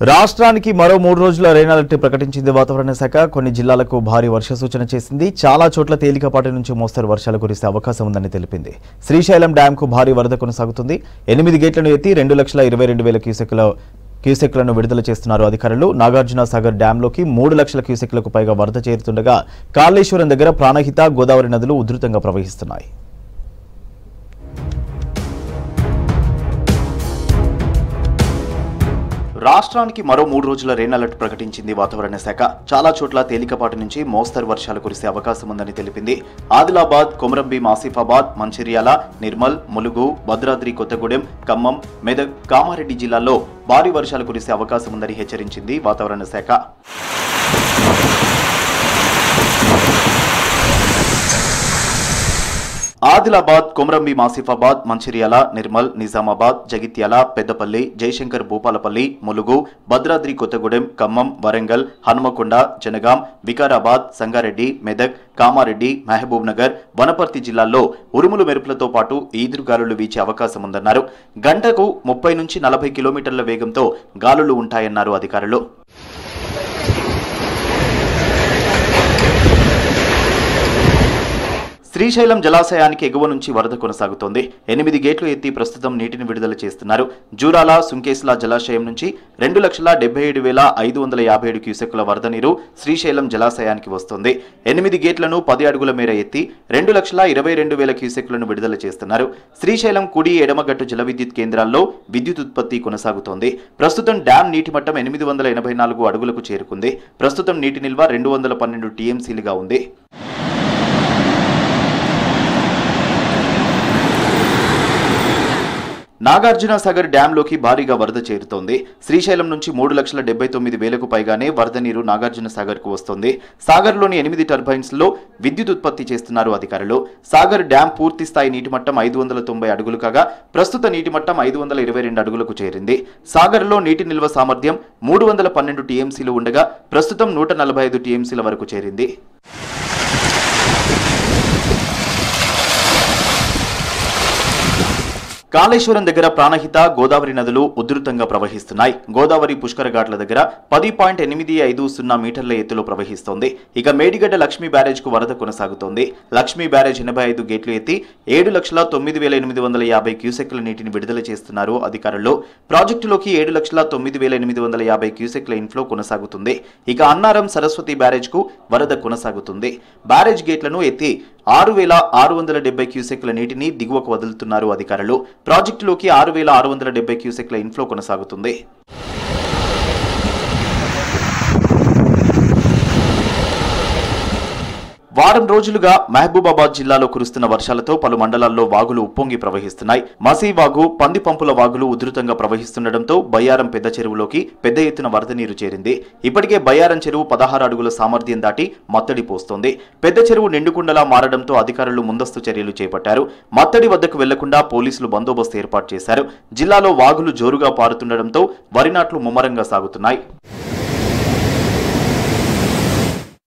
రాష్ట్రానికి మరో 3 రోజుల రెయిన్ అలర్ట్ ప్రకటించింది వాతావరణ శాఖ. కొన్ని జిల్లాలకు భారీ వర్ష సూచన చేసింది. చాలా చోట్ల తేలికపాటి నుంచి మోస్తరు వర్షాలు కురిసే అవకాశం ఉందని తెలిపింది. శ్రీశైలం డ్యాంకు భారీ వరద కొనసాగుతుంది. 8 గేట్లను ఎత్తి 2,22,000 క్యూసెక్లను విడుదల చేస్తున్నారు అధికారులు. నాగార్జున సాగర్ డ్యాంలోకి 3 లక్షల క్యూసెక్లకు పైగా వరద చేరుతుండగా కాళేశ్వరం దగ్గర ప్రాణహిత, గోదావరి నదులు ఉధృతంగా ప్రవహిస్తున్నాయి. రాష్ట్రానికి మరో 3 రోజుల రెయిన్ అలర్ట్ ప్రకటించింది వాతావరణ శాఖ. చాలా చోట్ల తేలికపాటి నుంచి మోస్తరు వర్షాలు కురిసే అవకాశం ఉందని తెలిపింది. ఆదిలాబాద్, కొమరంభీం, ఆసిఫాబాద్, మంచిర్యాల, నిర్మల్, ములుగు, భద్రాద్రి కొత్తగూడెం, ఖమ్మం, మెదక్, కామారెడ్డి జిల్లాల్లో భారీ వర్షాలు కురిసే అవకాశం ఉందని హెచ్చరించింది వాతావరణ శాఖ. ఆదిలాబాద్, కొమరంభీం, ఆసిఫాబాద్, మంచిర్యాల, నిర్మల్, నిజామాబాద్, జగిత్యాల, పెద్దపల్లి, జయశంకర్ భూపాలపల్లి, ములుగు, భద్రాద్రి కొత్తగూడెం, ఖమ్మం, వరంగల్, హనుమకొండ, జనగాం, వికారాబాద్, సంగారెడ్డి, మెదక్, కామారెడ్డి, మహబూబ్ నగర్, వనపర్తి జిల్లాల్లో ఉరుములు మెరుపులతో పాటు ఈదురుగాలులు వీచే అవకాశం ఉందన్నారు. గంటకు 30 నుంచి 40 కిలోమీటర్ల వేగంతో గాలులు ఉంటాయన్నారు అధికారులు. శ్రీశైలం జలాశయానికి ఎగువ నుంచి వరద కొనసాగుతోంది. 8 గేట్లు ఎత్తి ప్రస్తుతం నీటిని విడుదల చేస్తున్నారు. జూరాల, సుంకేశ్ల జలాశయం నుంచి 2,77,557 క్యూసెక్కుల వరద నీరు శ్రీశైలం జలాశయానికి వస్తోంది. 8 గేట్లను 10 అడుగుల మేర ఎత్తి 2,22,000 క్యూసెక్కులను విడుదల చేస్తున్నారు. శ్రీశైలం కుడి, ఎడమగట్టు జల విద్యుత్ కేంద్రాల్లో విద్యుత్ ఉత్పత్తి కొనసాగుతోంది. ప్రస్తుతం డ్యాం నీటి మట్టం 884 అడుగులకు చేరుకుంది. ప్రస్తుతం నీటి నిల్వ 212 టీఎంసీలుగా ఉంది. నాగార్జున సాగర్ డ్యాంలోకి భారీగా వరద చేరుతోంది. శ్రీశైలం నుంచి 3,79,000 పైగానే వరద నీరు నాగార్జున సాగర్ కు వస్తోంది. సాగర్లోని 8 టర్బైన్స్ లో విద్యుత్ ఉత్పత్తి చేస్తున్నారు అధికారులు. సాగర్ డ్యాం పూర్తి స్థాయి నీటి మట్టం 590 అడుగులు కాగా ప్రస్తుత నీటి మట్టం 522 అడుగులకు చేరింది. సాగర్లో నీటి నిల్వ సామర్థ్యం 312 టీఎంసీలు ఉండగా ప్రస్తుతం 145 టీఎంసీల వరకు చేరింది. కాళేశ్వరం దగ్గర ప్రాణహిత, గోదావరి నదులు ఉధృతంగా ప్రవహిస్తున్నాయి. గోదావరి పుష్కర ఘాట్ల దగ్గర 10.850 మీటర్ల ఎత్తులో ప్రవహిస్తోంది. ఇక మేడిగడ్డ లక్ష్మీ బ్యారేజ్ కు వరద కొనసాగుతోంది. లక్ష్మీ బ్యారేజ్ 85 గేట్లు ఎత్తి 7,09,850 క్యూసెక్ల నీటిని విడుదల చేస్తున్నారు అధికారులు. ప్రాజెక్టులోకి 7,09,850 క్యూసెక్ల ఇన్ఫ్లో కొనసాగుతుంది. ఇక అన్నారం, సరస్వతి బ్యారేజ్ కు వరద కొనసాగుతుంది. బ్యారేజ్ గేట్లను ఎత్తి 6,670 క్యూసెక్ల నీటిని దిగువకు వదులుతున్నారు అధికారులు. ప్రాజెక్టులోకి 6,670 క్యూసెక్ల ఇన్ఫ్లో కొనసాగుతుంది. వారం రోజులుగా మహబూబాబాద్ జిల్లాలో కురుస్తున్న వర్షాలతో పలు మండలాల్లో వాగులు ఉప్పొంగి ప్రవహిస్తున్నాయి. మసీవాగు, పందిపంపుల వాగులు ఉధృతంగా ప్రవహిస్తుండటంతో బయ్యారం పెద్ద చెరువులోకి పెద్ద ఎత్తున వరద నీరు చేరింది. ఇప్పటికే బయ్యారం చెరువు 16 అడుగుల సామర్థ్యం దాటి మత్తడి పోస్తోంది. పెద్ద చెరువు నిండుకుండలా మారడంతో అధికారులు ముందస్తు చర్యలు చేపట్టారు. మత్తడి వద్దకు వెళ్లకుండా పోలీసులు బందోబస్తు ఏర్పాటు చేశారు. జిల్లాలో వాగులు జోరుగా పారుతుండటంతో వరి నాట్లు ముమ్మరంగా సాగుతున్నాయి.